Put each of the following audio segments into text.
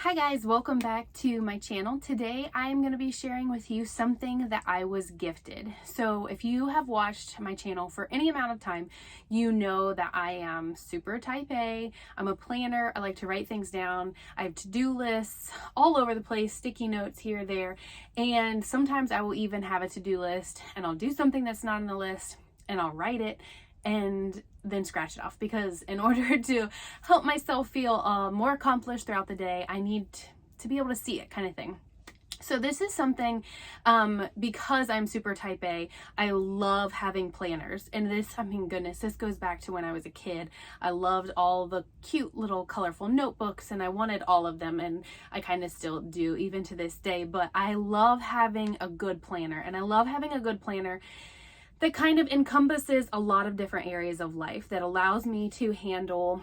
Hi guys, welcome back to my channel. Today I'm going to be sharing with you something that I was gifted. So if you have watched my channel for any amount of time, you know that I am super type A. I'm a planner. I like to write things down. I have to-do lists all over the place, sticky notes here, there, and sometimes I will even have a to-do list and I'll do something that's not on the list and I'll write it and then scratch it off, because in order to help myself feel more accomplished throughout the day, I need to be able to see it, kind of thing. So this is something, because I'm super type A, I love having planners. And this, I mean, goodness, this goes back to when I was a kid. I loved all the cute little colorful notebooks and I wanted all of them, and I kind of still do even to this day. But I love having a good planner, and I love having a good planner that kind of encompasses a lot of different areas of life, that allows me to handle,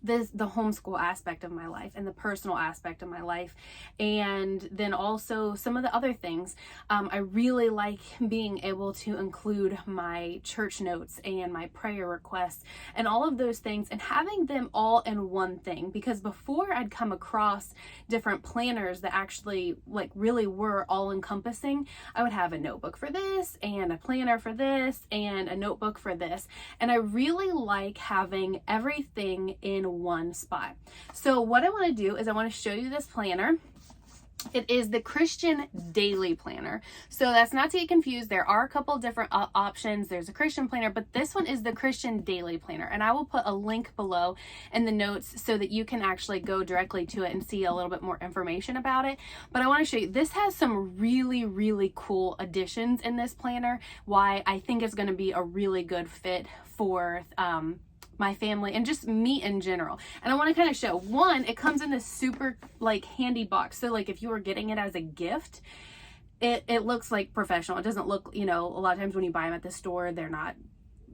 the homeschool aspect of my life and the personal aspect of my life, and then also some of the other things. I really like being able to include my church notes and my prayer requests and all of those things, and having them all in one thing, because before I'd come across different planners that actually really were all encompassing. I would have a notebook for this and a planner for this and a notebook for this, and I really like having everything in one spot. So what I want to do is I want to show you this planner. It is the Christian Daily Planner. So that's not to get confused. There are a couple different options. There's a Christian planner, but this one is the Christian Daily Planner. And I will put a link below in the notes so that you can actually go directly to it and see a little bit more information about it. But I want to show you, this has some really, really cool additions in this planner, why I think it's going to be a really good fit for my family and just me in general. And I want to kind of show, one, it comes in this super handy box. So if you were getting it as a gift, it looks professional. It doesn't look, a lot of times when you buy them at the store, they're not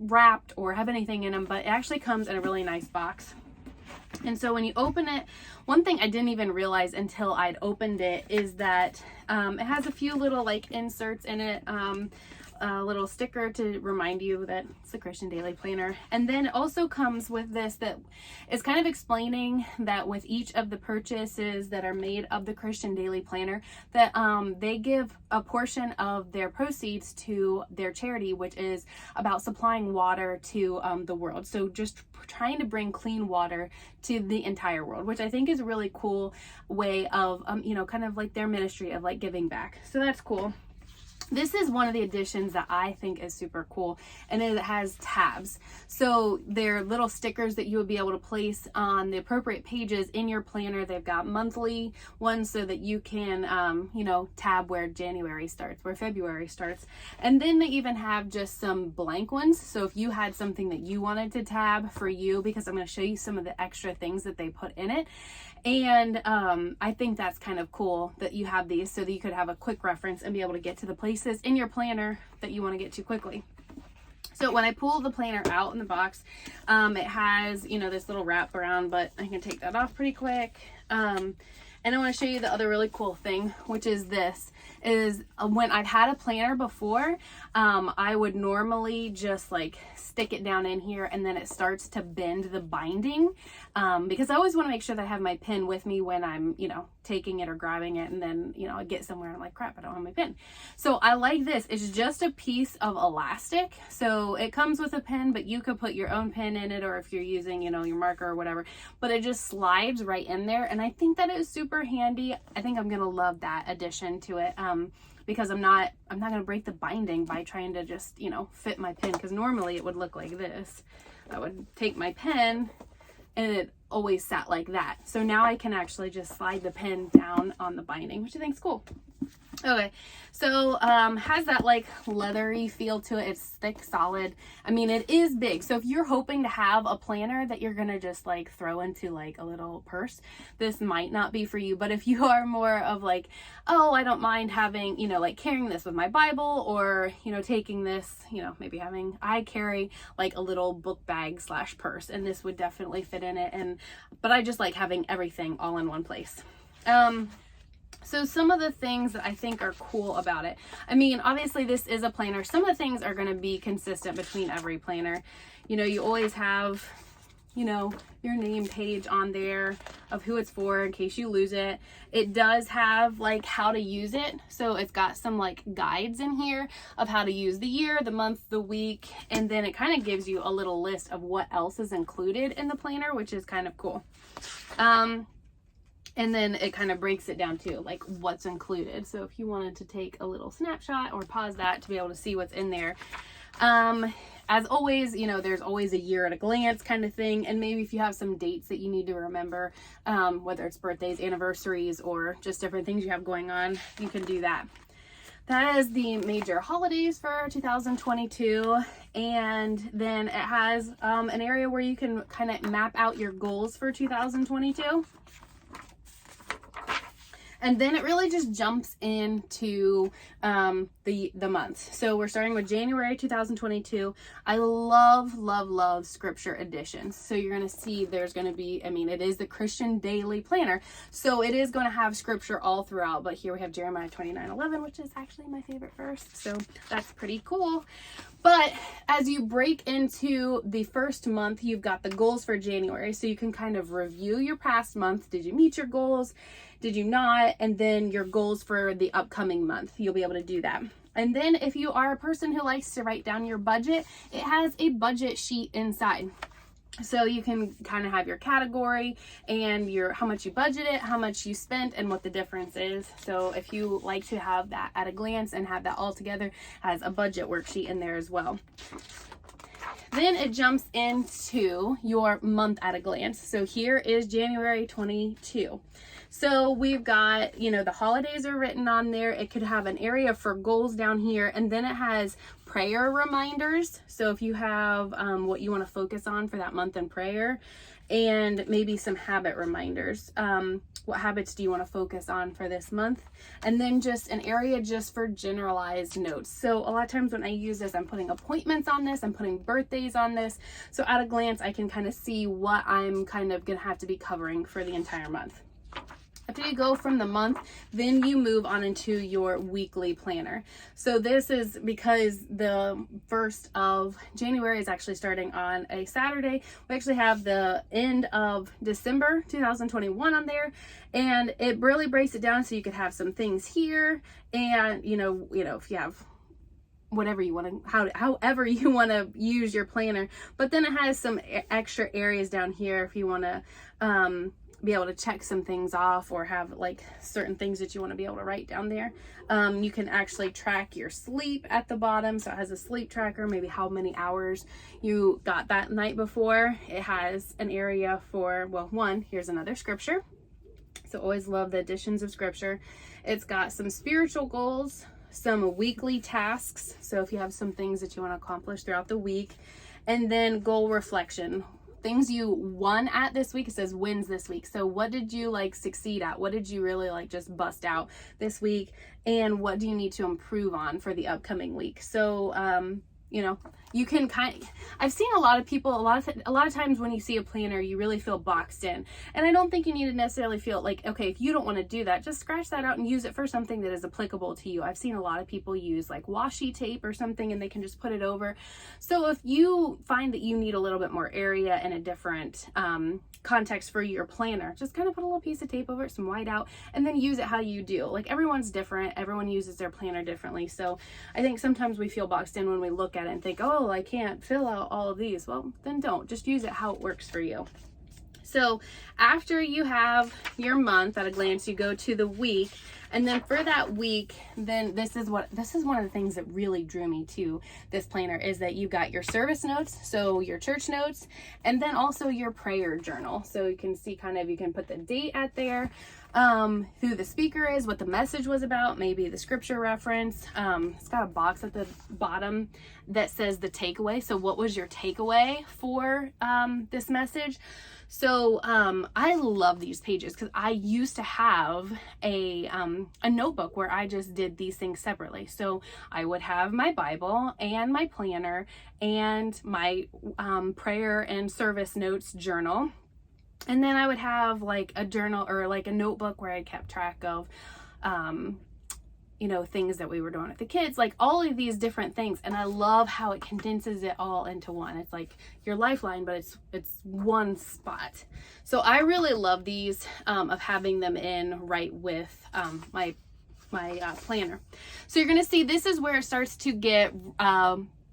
wrapped or have anything in them, but it actually comes in a really nice box. And so when you open it, one thing I didn't even realize until I'd opened it is that it has a few little inserts in it. A little sticker to remind you that it's the Christian Daily Planner. And then it also comes with this that is kind of explaining that with each of the purchases that are made of the Christian Daily Planner, that they give a portion of their proceeds to their charity, which is about supplying water to the world. So just trying to bring clean water to the entire world, which I think is a really cool way of, kind of their ministry of giving back. So that's cool. This is one of the additions that I think is super cool, and it has tabs. So they're little stickers that you would be able to place on the appropriate pages in your planner. They've got monthly ones so that you can, tab where January starts, where February starts. And then they even have just some blank ones. So if you had something that you wanted to tab for you, because I'm going to show you some of the extra things that they put in it. And I think that's kind of cool that you have these so that you could have a quick reference and be able to get to the places in your planner that you want to get to quickly. So when I pull the planner out in the box, it has, this little wrap around, but I can take that off pretty quick. And I want to show you the other really cool thing, which is this, is when I've had a planner before, I would normally just stick it down in here and then it starts to bend the binding, because I always want to make sure that I have my pen with me when I'm, taking it or grabbing it, and then, I get somewhere and I'm like, crap, I don't have my pen. So I like this. It's just a piece of elastic. So it comes with a pen, but you could put your own pen in it, or if you're using, your marker or whatever, but it just slides right in there. And I think that is super handy. I think I'm going to love that addition to it. Because I'm not going to break the binding by trying to just, fit my pen, because normally it would look like this. I would take my pen and it always sat like that. So now I can actually just slide the pen down on the binding, which I think is cool. Okay, so has that leathery feel to it. It's thick, solid. I mean, it is big. So if you're hoping to have a planner that you're gonna just throw into a little purse, this might not be for you. But if you are more of oh, I don't mind having, carrying this with my Bible, or taking this, maybe I carry a little book bag / purse, and this would definitely fit in it. But I just like having everything all in one place. So some of the things that I think are cool about it, I mean, obviously this is a planner. Some of the things are going to be consistent between every planner. You always have your name page on there of who it's for in case you lose it. It does have like how to use it. So it's got some like guides in here of how to use the year, the month, the week, and then it kind of gives you a little list of what else is included in the planner, which is kind of cool. And then it kind of breaks it down too, like what's included. So if you wanted to take a little snapshot or pause that to be able to see what's in there. As always, there's always a year at a glance kind of thing. And maybe if you have some dates that you need to remember, whether it's birthdays, anniversaries, or just different things you have going on, you can do that. That is the major holidays for 2022. And then it has an area where you can kind of map out your goals for 2022. And then it really just jumps into the month. So we're starting with January 2022. I love scripture editions. So you're going to see there's going to be, it is the Christian Daily Planner. So it is going to have scripture all throughout. But here we have Jeremiah 29:11, which is actually my favorite verse. So that's pretty cool. But as you break into the first month, you've got the goals for January. So you can kind of review your past month. Did you meet your goals? Did you not? And then your goals for the upcoming month. You'll be able to do that. And then if you are a person who likes to write down your budget, it has a budget sheet inside. So you can kind of have your category and how much you budgeted, how much you spent, and what the difference is. So if you like to have that at a glance and have that all together, has a budget worksheet in there as well. Then it jumps into your month at a glance. So here is January 22. So we've got, the holidays are written on there. It could have an area for goals down here. And then it has prayer reminders. So if you have what you want to focus on for that month in prayer, and maybe some habit reminders. What habits do you want to focus on for this month? And then just an area just for generalized notes. So a lot of times when I use this, I'm putting appointments on this, I'm putting birthdays on this. So at a glance, I can kind of see what I'm kind of going to have to be covering for the entire month. After you go from the month, then you move on into your weekly planner. So this is because the 1st of January is actually starting on a Saturday. We actually have the end of December 2021 on there, and it really breaks it down so you could have some things here, and if you have whatever you want to, however you want to use your planner. But then it has some extra areas down here if you want to be able to check some things off or have like certain things that you want to be able to write down there. You can actually track your sleep at the bottom. So it has a sleep tracker, maybe how many hours you got that night before. It has an area for, here's another scripture. So always love the additions of scripture. It's got some spiritual goals, some weekly tasks. So if you have some things that you want to accomplish throughout the week, and then goal reflection. Things you won at this week. It says wins this week. So what did you succeed at? What did you really just bust out this week? And what do you need to improve on for the upcoming week? So, you can I've seen a lot of people, a lot of times when you see a planner, you really feel boxed in. And I don't think you need to necessarily feel like, okay, if you don't want to do that, just scratch that out and use it for something that is applicable to you. I've seen a lot of people use washi tape or something, and they can just put it over. So if you find that you need a little bit more area and a different context for your planner, just kind of put a little piece of tape over it, some white out, and then use it how you do. Everyone's different. Everyone uses their planner differently. So I think sometimes we feel boxed in when we look at it and think, oh, I can't fill out all of these. Well, then don't. Just use it how it works for you. So after you have your month at a glance, you go to the week. And then for that week, then this is one of the things that really drew me to this planner, is that you got your service notes, so your church notes, and then also your prayer journal. So you can see you can put the date at there, who the speaker is, what the message was about, maybe the scripture reference. It's got a box at the bottom that says the takeaway. So what was your takeaway for this message? So I love these pages because I used to have a notebook where I just did these things separately. So I would have my Bible and my planner and my prayer and service notes journal. And then I would have a journal or a notebook where I kept track of things that we were doing with the kids, like all of these different things. And I love how it condenses it all into one. It's like your lifeline, but it's one spot. So I really love these, of having them in right with my planner. So you're going to see this is where it starts to get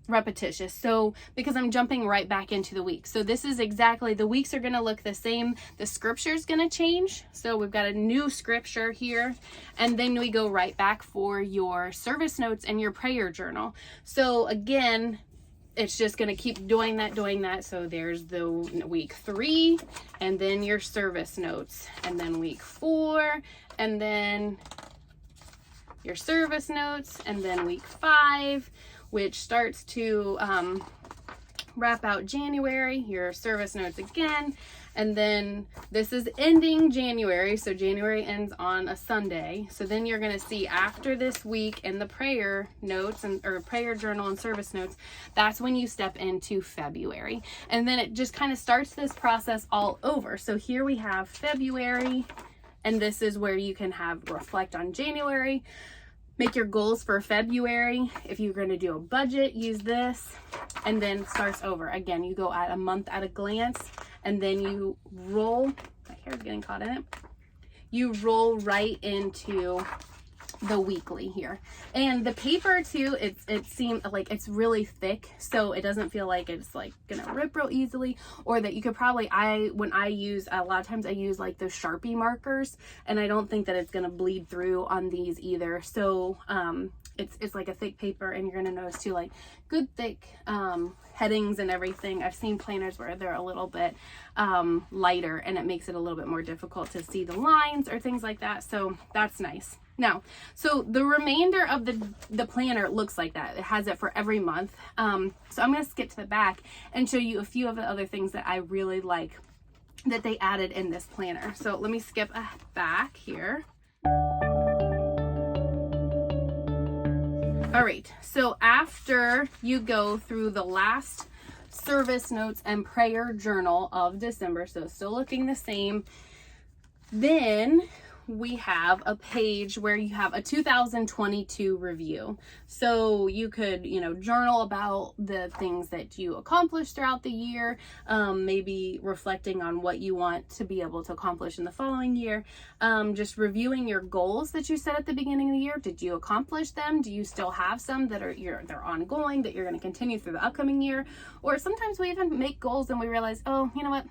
repetitious. So because I'm jumping right back into the week. So this is exactly, the weeks are going to look the same. The scripture is going to change. So we've got a new scripture here, and then we go right back for your service notes and your prayer journal. So again, it's just going to keep doing that. So there's the week 3, and then your service notes, and then week 4, and then your service notes, and then week 5, which starts to wrap out January, your service notes again, and then this is ending January, so January ends on a Sunday. So then you're going to see after this week and the prayer notes or prayer journal and service notes, that's when you step into February. And then it just kind of starts this process all over. So here we have February, and this is where you can reflect on January. Make your goals for February. If you're going to do a budget, use this, and then starts over. Again, you go at a month at a glance, and then you roll. My hair's getting caught in it. You roll right into the weekly here. And the paper too, it seems like it's really thick, so it doesn't feel like it's like gonna rip real easily, or that you could probably, when I use, a lot of times I use like those Sharpie markers, and I don't think that it's gonna bleed through on these either. So it's like a thick paper, and you're gonna notice too, like good thick headings and everything. I've seen planners where they're a little bit lighter, and it makes it a little bit more difficult to see the lines or things like that. So that's nice. Now, so the remainder of the planner looks like that. It has it for every month. So I'm going to skip to the back and show you a few of the other things that I really like that they added in this planner. So let me skip back here. All right, so after you go through the last service notes and prayer journal of December, so still looking the same, then we have a page where you have a 2022 review. So you could, journal about the things that you accomplished throughout the year, maybe reflecting on what you want to be able to accomplish in the following year, just reviewing your goals that you set at the beginning of the year. Did you accomplish them? Do you still have some that are they're ongoing that you're going to continue through the upcoming year? Or sometimes we even make goals and we realize, oh, you know what?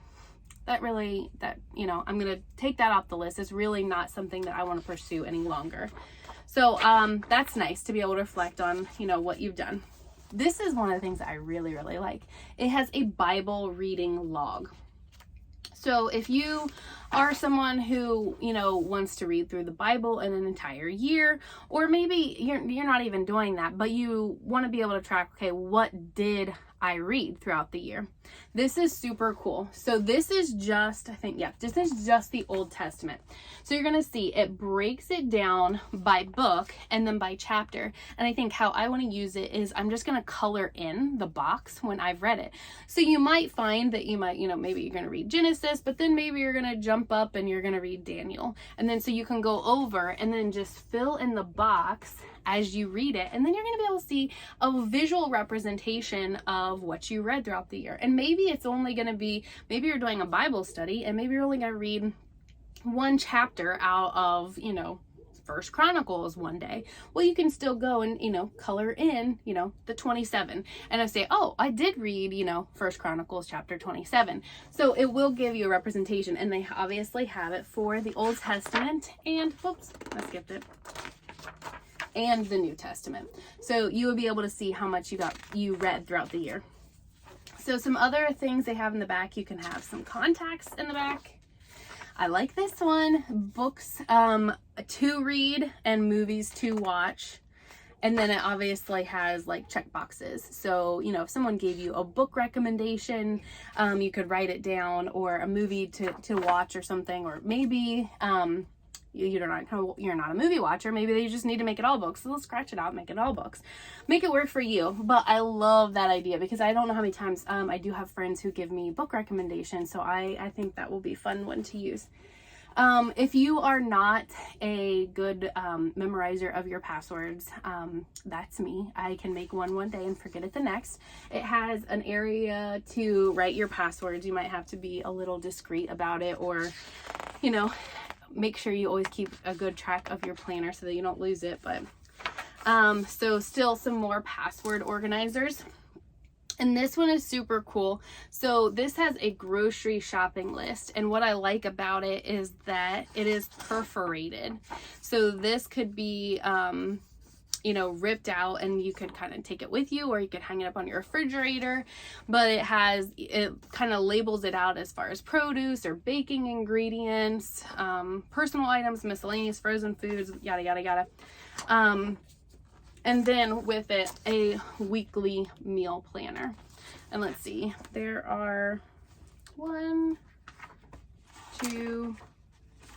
I'm going to take that off the list. It's really not something that I want to pursue any longer. So that's nice to be able to reflect on, what you've done. This is one of the things that I really, really like. It has a Bible reading log. So if you are someone who, wants to read through the Bible in an entire year, or maybe you're not even doing that, but you want to be able to track, okay, what did I read throughout the year? This is super cool. So this is just, this is just the Old Testament. So you're going to see it breaks it down by book and then by chapter. And I think how I want to use it is I'm just going to color in the box when I've read it. So you might find that you might, maybe you're going to read Genesis, but then maybe you're going to jump up and you're going to read Daniel. And then so you can go over and then just fill in the box as you read it, and then you're going to be able to see a visual representation of what you read throughout the year. And maybe it's only going to be, maybe you're doing a Bible study and maybe you're only going to read one chapter out of, First Chronicles one day. Well, you can still go and, color in, the 27 and I say, oh, I did read, First Chronicles chapter 27. So it will give you a representation, and they obviously have it for the Old Testament and, whoops, I skipped it, and the New Testament. So you will be able to see how much you read throughout the year. So some other things they have in the back, you can have some contacts in the back. I like this one, books to read and movies to watch. And then it obviously has like check boxes. So, if someone gave you a book recommendation, you could write it down, or a movie to watch or something, or maybe you're not a movie watcher. Maybe they just need to make it all books. So let's scratch it out, make it all books. Make it work for you. But I love that idea because I don't know how many times I do have friends who give me book recommendations. So I think that will be a fun one to use. If you are not a good memorizer of your passwords. That's me. I can make one day and forget it the next. It has an area to write your passwords. You might have to be a little discreet about it, or, you know, make sure you always keep a good track of your planner so that you don't lose it. But so still some more password organizers. And this one is super cool. So this has a grocery shopping list. And what I like about it is that it is perforated. So this could be, you know, ripped out, and you could kind of take it with you, or you could hang it up on your refrigerator. But it kind of labels it out as far as produce or baking ingredients, personal items, miscellaneous frozen foods, yada, yada, yada. And then with it, a weekly meal planner. And let's see, there are 1, 2,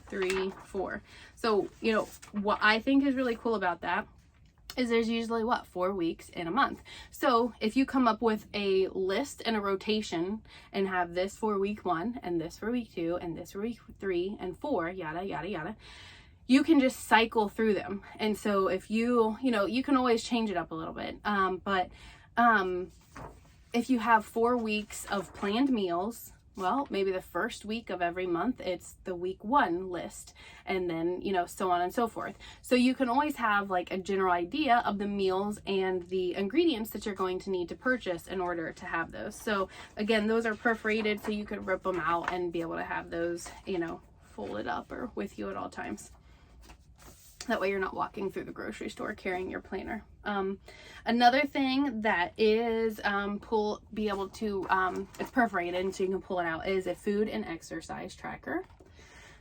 3, 4. So, you know, what I think is really cool about that is there's usually 4 weeks in a month. So if you come up with a list and a rotation and have this for week 1 and this for week 2 and this for week 3 and 4, yada, yada, yada, you can just cycle through them. And so if you know, you can always change it up a little bit. But if you have 4 weeks of planned meals, well, maybe the first week of every month, it's the week 1 list, and then, you know, so on and so forth. So you can always have like a general idea of the meals and the ingredients that you're going to need to purchase in order to have those. So again, those are perforated, so you could rip them out and be able to have those, you know, folded up or with you at all times. That way you're not walking through the grocery store carrying your planner. Another thing that is it's perforated so you can pull it out, is a food and exercise tracker.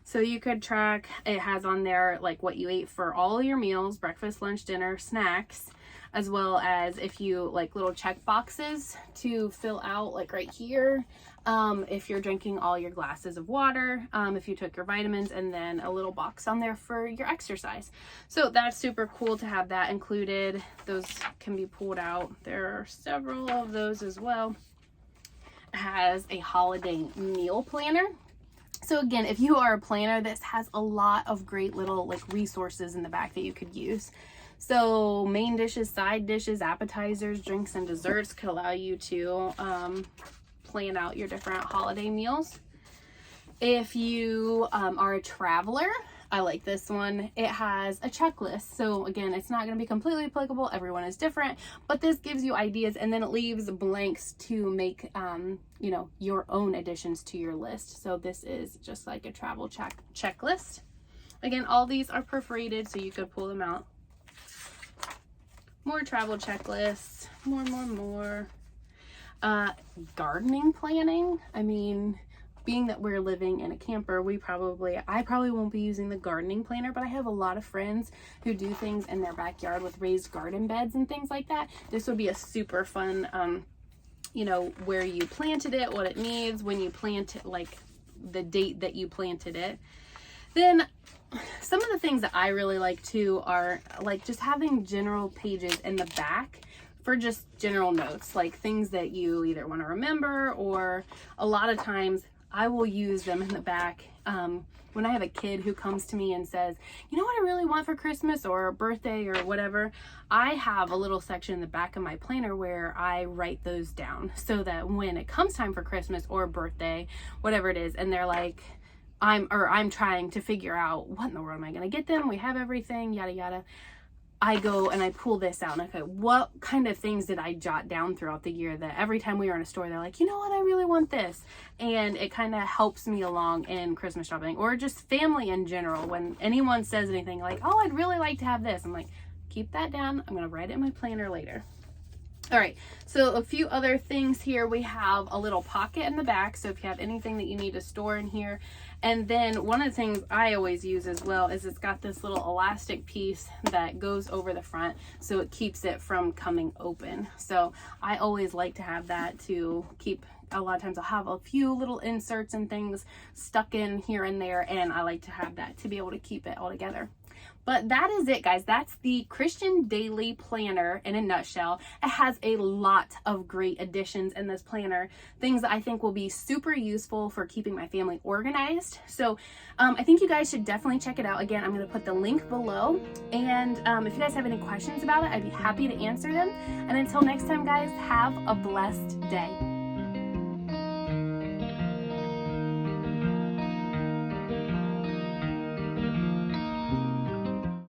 So you could track, it has on there like what you ate for all your meals, breakfast, lunch, dinner, snacks, as well as if you like little check boxes to fill out, like right here. If you're drinking all your glasses of water, if you took your vitamins, and then a little box on there for your exercise. So that's super cool to have that included. Those can be pulled out. There are several of those as well. It has a holiday meal planner. So again, if you are a planner, this has a lot of great little like resources in the back that you could use. So main dishes, side dishes, appetizers, drinks, and desserts could allow you to plan out your different holiday meals. If you are a traveler, I like this one. It has a checklist. So again, it's not going to be completely applicable. Everyone is different, but this gives you ideas, and then it leaves blanks to make, you know, your own additions to your list. So this is just like a travel checklist. Again, all these are perforated, so you could pull them out. More travel checklists, more. Gardening planning. I mean, being that we're living in a camper, I probably won't be using the gardening planner, but I have a lot of friends who do things in their backyard with raised garden beds and things like that. This would be a super fun, you know, where you planted it, what it needs, when you plant it, like the date that you planted it. Then some of the things that I really like too are like just having general pages in the back for just general notes, like things that you either want to remember, or a lot of times I will use them in the back. When I have a kid who comes to me and says, you know what I really want for Christmas or a birthday or whatever, I have a little section in the back of my planner where I write those down, so that when it comes time for Christmas or birthday, whatever it is, and they're like, I'm trying to figure out what in the world am I going to get them? We have everything, yada, yada. I go and I pull this out and okay, what kind of things did I jot down throughout the year that every time we were in a store, they're like, you know what, I really want this. And it kind of helps me along in Christmas shopping, or just family in general. When anyone says anything like, oh, I'd really like to have this, I'm like, keep that down. I'm going to write it in my planner later. All right, so a few other things here. We have a little pocket in the back, so if you have anything that you need to store in here. And then one of the things I always use as well is it's got this little elastic piece that goes over the front, so it keeps it from coming open. So I always like to have that to keep a lot of times I'll have a few little inserts and things stuck in here and there, and I like to have that to be able to keep it all together. But that is it, guys. That's the Christian Daily Planner in a nutshell. It has a lot of great additions in this planner, things that I think will be super useful for keeping my family organized. So I think you guys should definitely check it out. Again, I'm going to put the link below. And if you guys have any questions about it, I'd be happy to answer them. And until next time, guys, have a blessed day.